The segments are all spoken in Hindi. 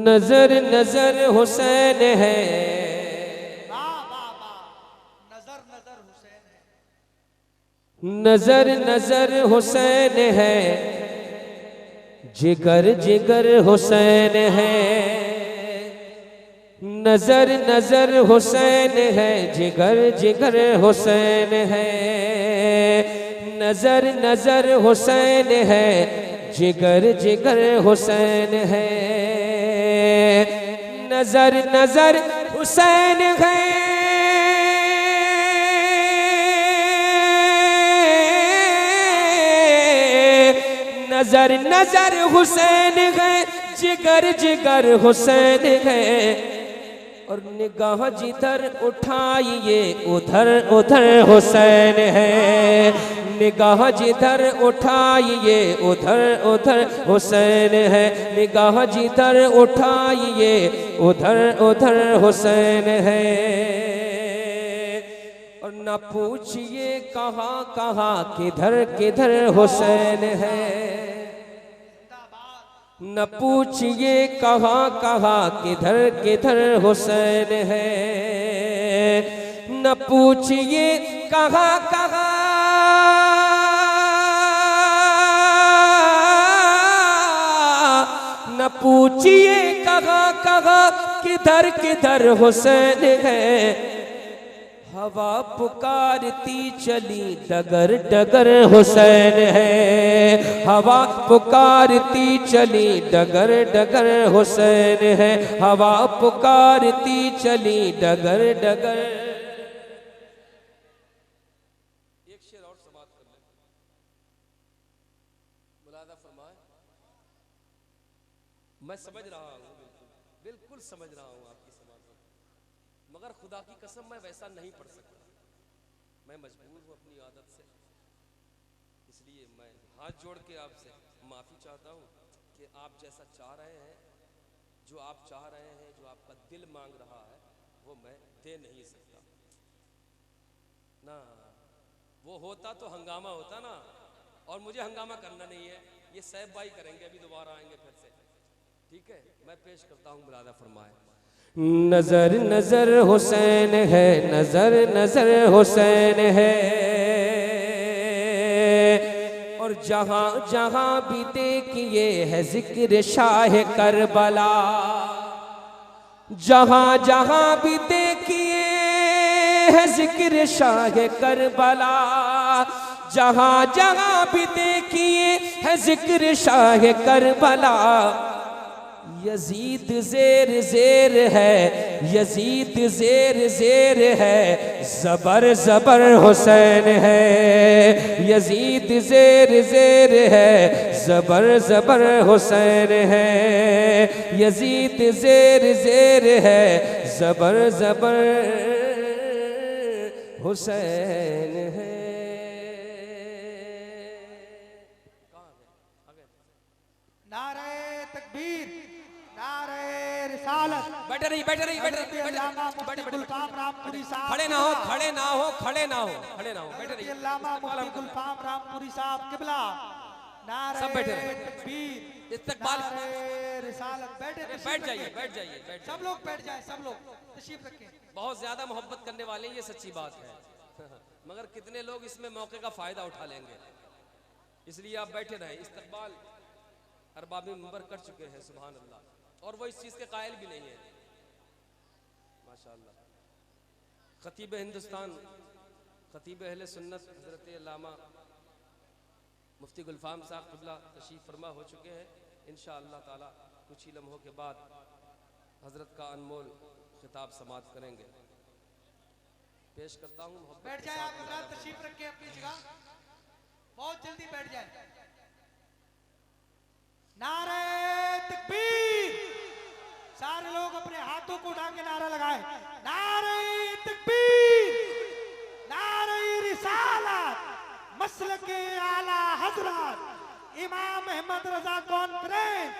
नजर नजर हुसैन है, नजर नजर हुसैन है, नजर नजर हुसैन है, जिगर जिगर हुसैन है, नजर नजर हुसैन है, जिगर जिगर हुसैन है, नजर नजर हुसैन है, जिगर जिगर हुसैन है, नजर नजर हुसैन है, नजर नजर हुसैन है, जिगर जिगर हुसैन है, और निगाह जिधर उठाइए उधर उधर हुसैन है, निगाह जिधर उठाइए उधर उधर हुसैन है, निगाह जिधर उठाइए उधर उधर हुसैन है, और न पूछिए कहाँ कहाँ किधर किधर हुसैन है, न पूछिए कहाँ कहाँ किधर किधर हुसैन है, न पूछिए कहाँ कहाँ न पूछिए कहाँ कहाँ किधर किधर हुसैन है, हवा पुकारती चली डगर डगर हुसैन है, हवा पुकारती चली डगर डगर हुसैन है, हवा पुकारती चली डगर डगर। एक शेर और समाप्त कर ले, मुलादा फरमाए। मैं समझ रहा हूँ, बिल्कुल समझ रहा हूँ आपकी समाप्त, मगर खुदा की कसम मैं वैसा नहीं पढ़ सकता, मैं मजबूर हूँ अपनी आदत से, इसलिए मैं हाथ जोड़ के आपसे माफ़ी चाहता हूँ कि आप जैसा चाह रहे हैं, जो आप चाह रहे हैं, जो आपका दिल मांग रहा है, वो मैं दे नहीं सकता ना, वो होता तो हंगामा होता ना, और मुझे हंगामा करना नहीं है, ये सैफ भाई करेंगे, अभी दोबारा आएंगे फिर से, ठीक है। मैं पेश करता हूँ, मुलादा फरमाए। नजर नजर हुसैन है, नजर नजर हुसैन है, और जहां जहां भी देखिए है जिक्र शाह करबला, जहां जहां भी देखिए है जिक्र शाह करबला, जहां जहां भी देखिए है जिक्र शाह करबला, यजीद ज़ेर ज़ेर है, यजीद ज़ेर ज़ेर है, ज़बर ज़बर हुसैन है, यजीद ज़ेर ज़ेर है, ज़बर ज़बर हुसैन है, यजीद ज़ेर ज़ेर है, ज़बर ज़बर हुसैन है। नारे तकबीर, नारे रिसालत। बैठे नहीं, बैठे नहीं, बैठे नहीं, गुलफाम रामपुरी साहब, खड़े ना हो, खड़े ना हो, खड़े ना हो, खड़े ना हो, बैठे नहीं, गुलफाम रामपुरी साहब किबला, नारे सब बैठे तकबीर, इस्तकबाल, नारे रिसालत। बैठे, बैठ जाइए, बैठ जाइए, बैठ सब लोग बैठ जाएं, सब लोग तशरीफ रखें। बहुत ज्यादा मोहब्बत करने वाले, ये सच्ची बात है, मगर कितने लोग इसमें मौके का फायदा उठा लेंगे, इसलिए आप बैठे रहें। इस्तकबाल अरबाबी मुंबर कर चुके हैं, सुभान अल्लाह, और वो इस चीज़ के कायल भी नहीं है, माशाअल्लाह। खतीब हिंदुस्तान, खतीब अहले सुन्नत हज़रत अल्लामा मुफ्ती गुलफाम साहब क़िबला तशरीफ़ फरमा हो चुके हैं। इंशाअल्लाह ताला कुछ ही लम्हों के बाद हज़रत का अनमोल खिताब समाप्त करेंगे। पेश करता हूँ, बैठ जाए आप हज़रात, तशरीफ रखें अपनी जगह, बहुत जल्दी बैठ जाए। नारे तकबीर, सारे लोग अपने हाथों को उठा के नारा लगाए, नारे तकबीर, नारे रिसालत, मसलके आला हजरत इमाम अहमद रजा कॉन्फ्रेंस।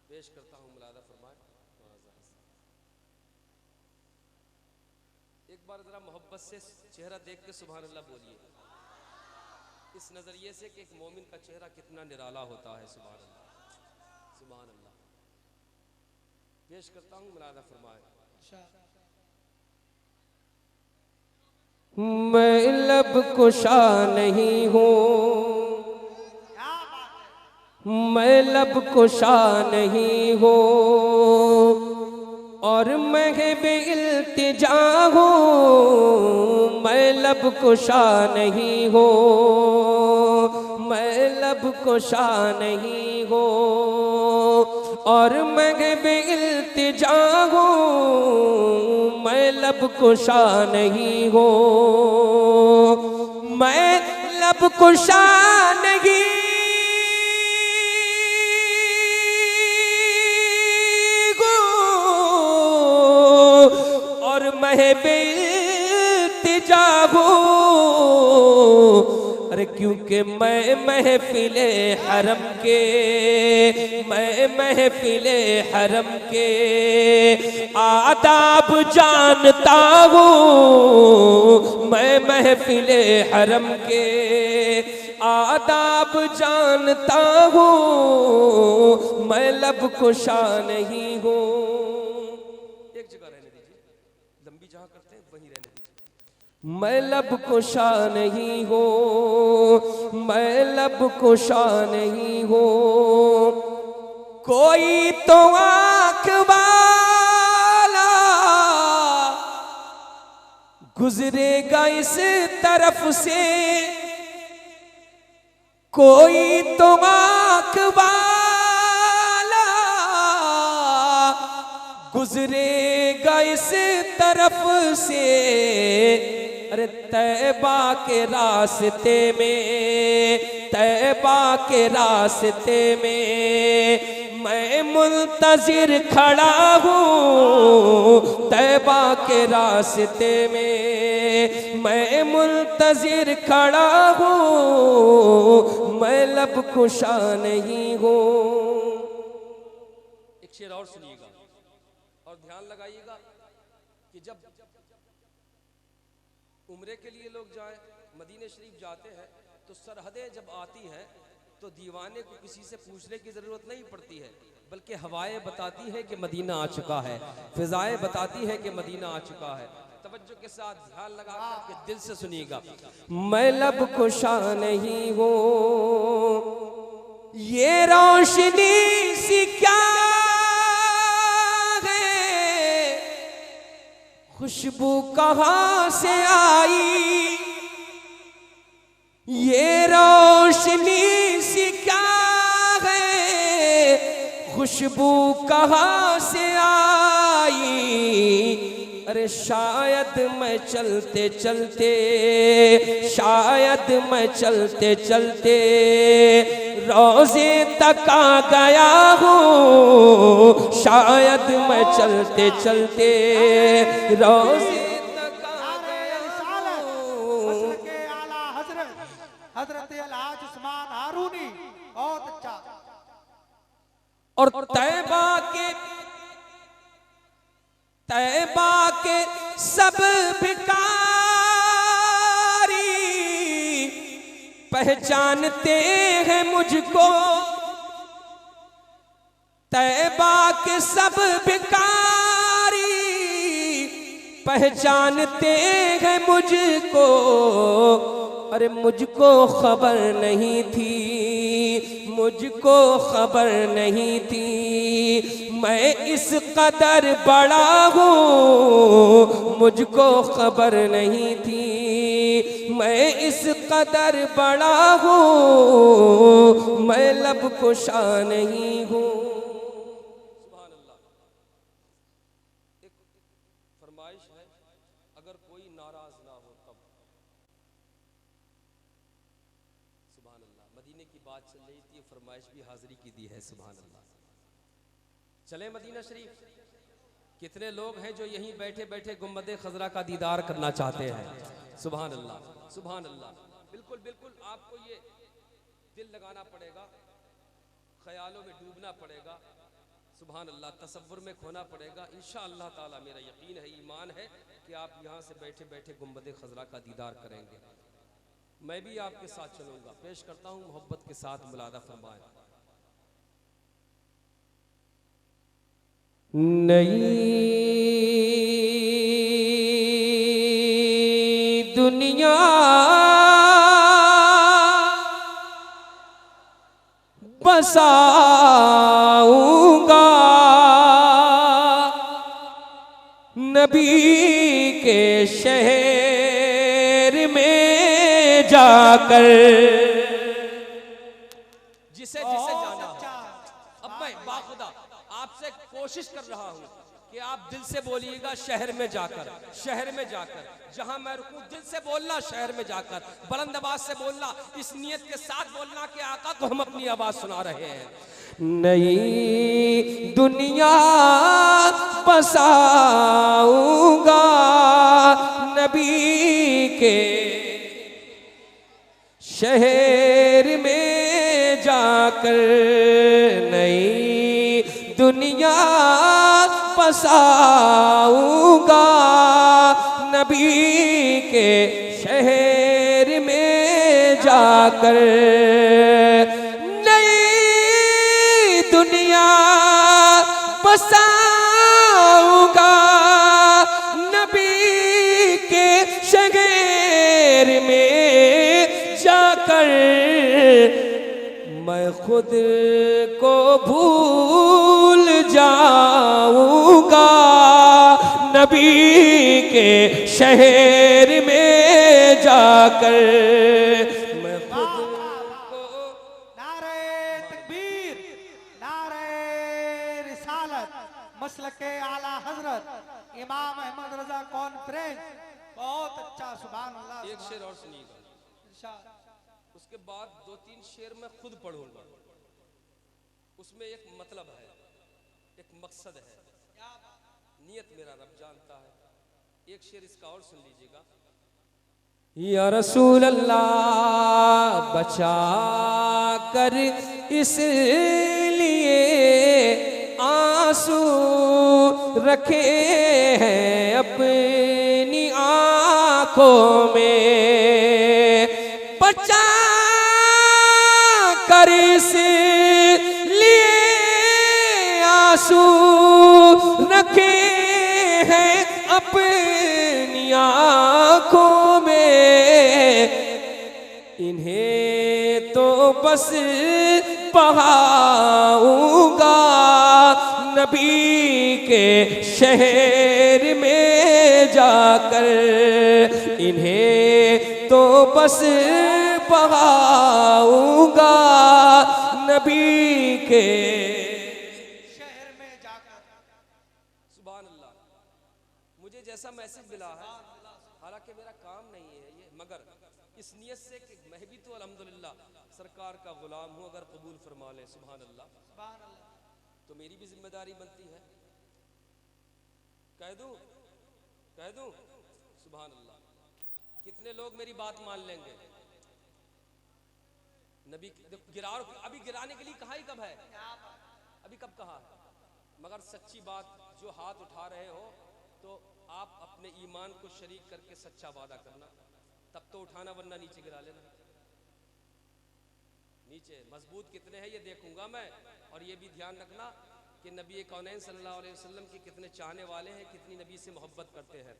पेश करता हूँ, मुलादा फरमाए। एक बार जरा मोहब्बत से चेहरा देख के सुभान अल्लाह बोलिए, इस नजरिए से कि एक मोमिन का चेहरा कितना निराला होता है। सुभान अल्लाह, सुभान अल्लाह। पेश करता हूँ, मुलादा फरमाए। मैं लब कुशा नहीं हूँ, मैं लब कुशा नहीं हूँ, और मैं बेइल्तिजा हूँ। मैं लब कुशा नहीं हूँ, मैं लब कुशा नहीं हूँ, और मैं बेइल्तिजा हूँ। मैं लब कुशा नहीं हूँ, मैं लब कुशा नहीं और मैं बेइल्तिजा हूँ। अरे क्योंकि मैं महफिले हरम के, मैं महफिले हरम के आदाब जानता हूँ। मैं महफिले हरम के आदाब जानता हूँ। मैं लब कुशा नहीं हूँ। एक जगह रहने दीजिए, लंबी जहां करते हैं वहीं रहने दीजिए। मैं लब कुशा नहीं हूँ, मैं लब कुशा नहीं हूँ। कोई तो आँख वाला गुजरेगा इस तरफ से, कोई तो आँख वाला गुजरेगा इस तरफ से। अरे तैबा के रास्ते में, तैबा के रास्ते में मैं मुंतजिर खड़ा हूँ। तैबा के रास्ते में मैं मुंतजिर खड़ा हूँ। मैं लब कुशा नहीं हूँ। एक शेर और सुनिएगा और ध्यान लगाइएगा कि जब उम्रे के लिए लोग जाएं, मदीने शरीफ जाते हैं, तो सरहदें जब आती हैं तो दीवाने को किसी से पूछने की ज़रूरत नहीं पड़ती है, बल्कि हवाएं बताती हैं कि मदीना आ चुका है, फिजाएं बताती हैं कि मदीना आ चुका है। तवज्जो के साथ ध्यान लगा करके दिल से सुनिएगा। मैं लब कुशा नहीं हूँ, ये रोशनी सी क्या खुशबू कहाँ से आई, ये रोशनी सी क्या है, खुशबू कहाँ से आई। अरे शायद मैं चलते चलते, शायद मैं चलते चलते रोज़े तक आ गया हूँ। शायद मैं चलते चलते रोज़े तक आ गया हूँ। हजरत अल-हाज उस्मान हारूनी, बहुत अच्छा। और तैबा के सब भिखारी पहचानते हैं मुझको। तैबा के सब भिखारी पहचानते हैं मुझको। अरे मुझको खबर नहीं थी, मुझको खबर नहीं थी, मैं इस कदर बड़ा हूँ। मुझको खबर नहीं थी, मैं इस कदर बड़ा हूँ। मैं लब कुशा नहीं हूँ। सुभान अल्लाह। एक फरमाइश है, अगर कोई नाराज ना हो तब। सुभान अल्लाह। मदीने की बात चल रही थी, फरमाइश भी हाजिरी की दी है। सुभान अल्लाह। चले मदीना शरीफ। कितने लोग हैं जो यहीं बैठे बैठे गुम्बदे खजरा का दीदार करना चाहते हैं। सुभान अल्लाह, सुभान अल्लाह। बिल्कुल बिल्कुल आपको ये दिल लगाना पड़ेगा, ख्यालों में डूबना पड़ेगा। सुभान अल्लाह। तसव्वुर में खोना पड़ेगा। इंशाअल्लाह ताला मेरा यकीन है, ईमान है कि आप यहाँ से बैठे बैठे गुम्बदे खजरा का दीदार करेंगे। मैं भी आपके साथ चलूँगा। पेश करता हूँ, मोहब्बत के साथ मुलादा फरमाएं। नई दुनिया बसाऊंगा नबी के शहर में जाकर। जिसे जिसे जाना हो। अब मैं बाखुदा आपसे कोशिश कर रहा हूं कि आप दिल से बोलिएगा शहर में जाकर, शहर में जाकर, जहां मैं रुकूं दिल से बोलना, शहर में जाकर बुलंद आवाज से बोलना, इस नियत के साथ बोलना कि आका को हम अपनी आवाज सुना रहे हैं। नई दुनिया बसाऊंगा नबी के शहर में जाकर। नई दुनिया बसाऊंगा नबी के शहर में जाकर। नई दुनिया बसाऊंगा नबी के शहर में जाकर। मैं खुद को भूल जाऊंगा नबी के शहर में जाकर। मैं खुद को नारे तकबीर, नारे रिसालत, मसलके आला हजरत इमाम अहमद रजा कॉन्फ्रेंस। बहुत अच्छा, सुभान अल्लाह। एक शेर और सुनिएगा, इरशाद। उसके बाद 2-3 शेर मैं खुद पढ़ूंगा। उसमें एक मतलब है, एक मकसद है, नियत मेरा रब जानता है। एक शेर इसका और सुन लीजिएगा। या रसूल अल्लाह बचा कर इसलिए आंसू रखे हैं अपनी आंखों में। बचा कर इसलिए आंसू रखे हैं अपनी आंखों में। इन्हें तो बस बहाऊंगा नबी के शहर में जाकर। इन्हें तो बस बहाऊंगा नबी के शहर में जाकर। सुभान अल्लाह। मुझे जैसा मैसेज मिला है, हालांकि मेरा काम नहीं है ये, मगर इस नियत से कि मैं भी तो अल्हम्दुलिल्लाह सरकार का गुलाम हूं, अगर कबूल फरमा ले सुभान अल्लाह, सुभान अल्लाह। तो मेरी भी जिम्मेदारी बनती है। कह दूं, कह दूं? सुभान अल्लाह। कितने लोग मेरी बात मान लेंगे? नबी गिरा, अभी गिराने के लिए कहा ही कब है, अभी कब कहा? मगर सच्ची बात, जो हाथ उठा रहे हो तो आप अपने ईमान को शरीक करके सच्चा वादा करना, तब तो उठाना, वरना नीचे गिरा लेना। नीचे मजबूत कितने हैं ये देखूंगा मैं। और ये भी ध्यान रखना कि नबी कौनैन सल्लल्लाहु अलैहि वसल्लम के कितने चाहने वाले हैं, कितनी नबी से मोहब्बत करते हैं।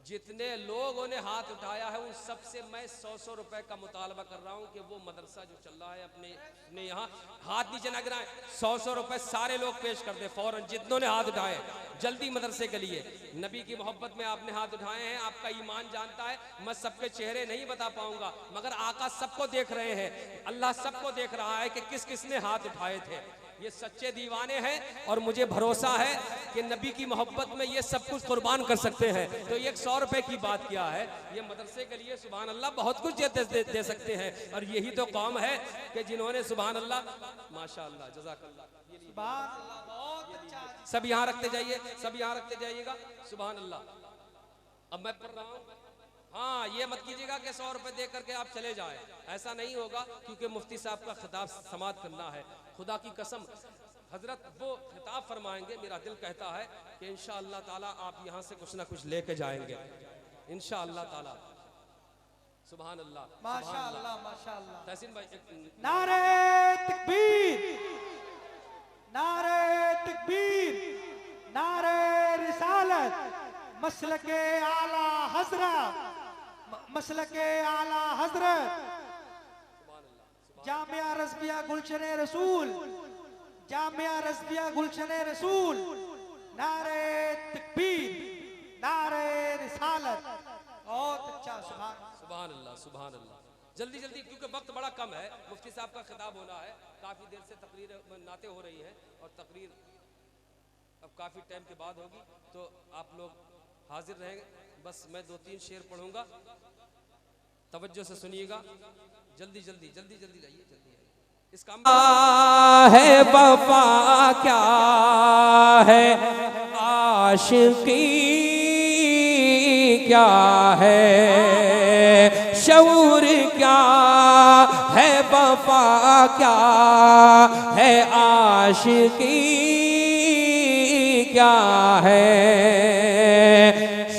जितने लोगों ने हाथ उठाया है उन सब से मैं 100-100 रुपए का मुतालबा कर रहा हूं कि वो मदरसा जो चल रहा है अपने यहाँ हाथ नीचे ना गिराएं। 100-100 रुपए सारे लोग पेश कर दे फौरन, जितनों ने हाथ उठाए जल्दी मदरसे के लिए। नबी की मोहब्बत में आपने हाथ उठाए हैं, आपका ईमान जानता है। मैं सबके चेहरे नहीं बता पाऊंगा, मगर आका सबको देख रहे हैं, अल्लाह सबको देख रहा है कि किस किसने हाथ उठाए थे। ये सच्चे दीवाने हैं और मुझे भरोसा है कि नबी की मोहब्बत में ये सब कुछ कुर्बान कर सकते हैं। तो ये 100 रुपए की बात क्या है, ये मदरसे के लिए सुभान अल्लाह बहुत कुछ दे सकते हैं। और यही तो कौम है कि जिन्होंने सुभान अल्लाह, माशाअल्लाह, जज़ाकल्लाह। सुभान अल्लाह, बहुत अच्छा। सब यहाँ रखते जाइए, सब यहाँ रखते जाइएगा। सुभान अल्लाह। अब मैं पढ़ रहा हूँ। हाँ, ये मत कीजिएगा कि 100 रुपए दे करके आप चले जाएं, ऐसा नहीं होगा, क्योंकि मुफ्ती साहब का खिताब समाप्त करना है। खुदा की कसम हजरत वो खिताब फरमाएंगे, मेरा दिल कहता है कि इंशाअल्लाह ताला आप यहाँ से कुछ ना कुछ लेके जाएंगे इंशाअल्लाह ताला। सुभान अल्लाह, माशाअल्लाह, माशाअल्लाह। तहसीन भाई नारे तकबीर, नारे तकबीर, रिसालत मसलके आला हजरत मसलके आला हजरत जामिया रज़विया गुलशन रसूल जामिया रज़विया गुलशन रसूल नारे तकबीर नारे रिसालत। बहुत अच्छा। सुभान अल्लाह सुभान अल्लाह। जल्दी जल्दी क्योंकि वक्त बड़ा कम है, मुफ्ती साहब का खिताब होना है, काफ़ी देर से तकरीर नाते हो रही है और तकरीर अब काफ़ी टाइम के बाद होगी, तो आप लोग हाजिर रहेंगे। बस मैं 2-3 शेर पढ़ूंगा, तवज्जो से सुनिएगा। जल्दी जल्दी जल्दी जल्दी जाइए, जल्दी आइए। इस काम है वफा क्या है आशिकी क्या है शऊर क्या है वफा क्या है आशिकी क्या है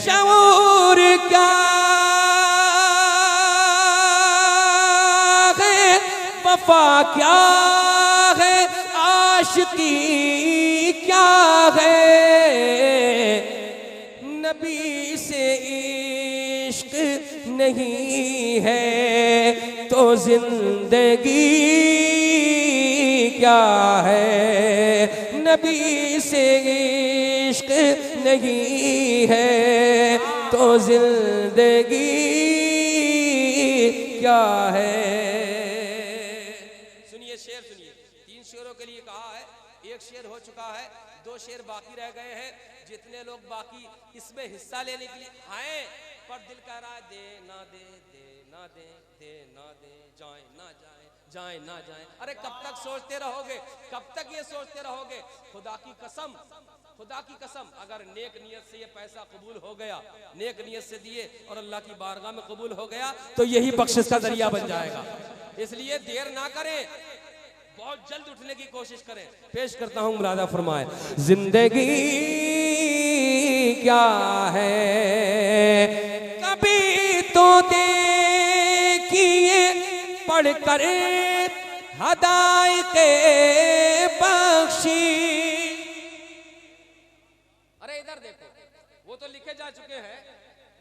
शऊर क्या है वफा क्या है आशिकी क्या है नबी से इश्क नहीं है तो जिंदगी क्या है नबी से इश्क नहीं है तो जिंदगी क्या है। सुनिए शेर सुनिए, 3 शेरों के लिए कहा है, 1 शेर हो चुका है, 2 शेर बाकी रह गए हैं। जितने लोग बाकी इसमें हिस्सा लेने के लिए हैं पर दिल कह रहा है दे ना दे दे ना दे दे ना दे जाए ना जाए जाए ना जाए, अरे कब तक सोचते रहोगे, कब तक ये सोचते रहोगे। खुदा की कसम अगर नेक नियत से ये पैसा कबूल हो गया, नेक नियत से दिए और अल्लाह की बारगाह में कबूल हो गया तो यही बख्शिश का जरिया बन जाएगा। इसलिए देर ना करें, बहुत जल्द उठने की कोशिश करें। पेश करता हूं मुरादा फरमाए। जिंदगी क्या है कभी तो देखिए पढ़ कर हदायते बख्शी। अरे इधर देखो, वो तो लिखे जा चुके हैं,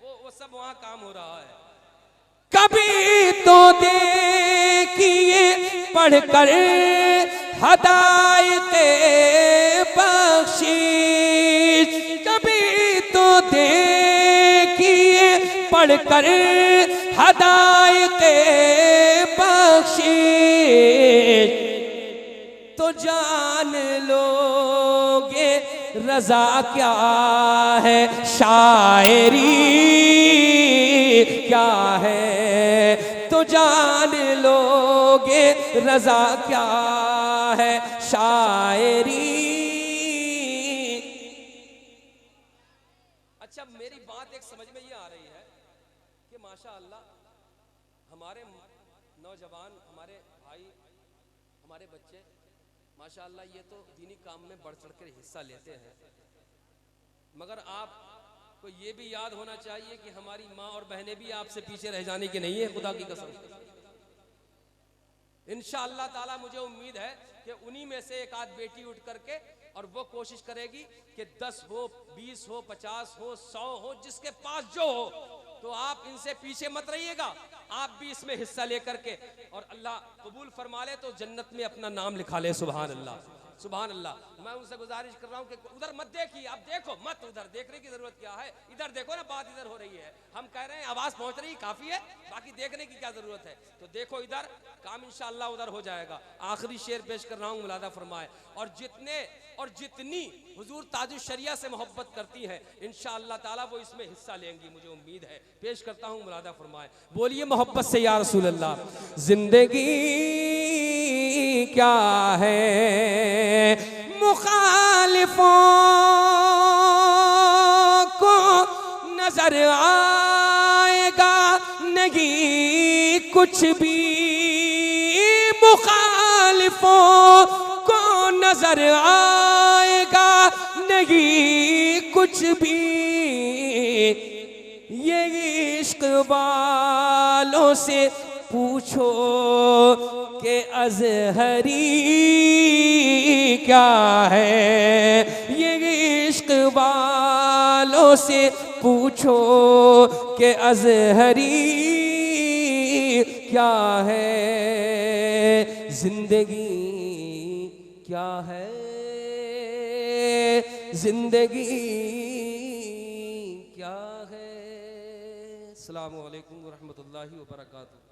वो सब वहां काम हो रहा है। कभी तो देखिए पढ़ कर हदायते बख्शीश कभी तो देखिए पढ़ कर हदायते बख्शीश तो जान लोगे रजा क्या है शायरी क्या है तो जान लोगे रजा क्या है शायरी। अच्छा मेरी बात एक समझ में ये आ रही है कि माशा अल्लाह हमारे नौजवान, हमारे भाई, हमारे बच्चे माशा अल्लाह ये तो दीनी काम में बढ़ चढ़ कर हिस्सा लेते हैं, मगर आपको ये भी याद होना चाहिए कि हमारी माँ और बहनें भी आपसे पीछे रह जाने की नहीं है, खुदा की कसम। इंशाअल्लाह ताला मुझे उम्मीद है कि उन्हीं में से एक आध बेटी उठ करके और वो कोशिश करेगी कि 10 हो 20 हो 50 हो 100 हो जिसके पास जो हो, तो आप इनसे पीछे मत रहिएगा, आप भी इसमें हिस्सा लेकर के और अल्लाह कबूल फरमा ले तो जन्नत में अपना नाम लिखा ले। सुभान अल्लाह सुभान अल्लाह। मैं उनसे गुजारिश कर रहा हूँ कि उधर मत देखिए, आप देखो मत, उधर देखने की जरूरत क्या है, इधर देखो ना, बात इधर हो रही है, हम कह रहे हैं आवाज पहुंच रही काफी है, बाकी देखने की क्या जरूरत है। तो देखो इधर, काम इंशाअल्लाह उधर हो जाएगा। आखिरी शेर पेश कर रहा हूँ, मुलादा फरमाए। और जितनी हुजूर ताजुल शरिया से मोहब्बत करती हैं इंशाअल्लाह ताला वो इसमें हिस्सा लेंगी, मुझे उम्मीद है। पेश करता हूँ, मुलादा फरमाए। बोलिए मोहब्बत से या रसूल अल्लाह। जिंदगी क्या है मुखालिफों को नजर आएगा नहीं कुछ भी, मुखालिफों को नजर आएगा नहीं कुछ भी, ये इश्क वालों से पूछो कि अज़हरी क्या है, ये इश्क वालों वालों से पूछो कि अज़हरी क्या है, जिंदगी क्या है, जिंदगी क्या है। अस्सलामु अलैकुम व रहमतुल्लाहि व बरकातुहू।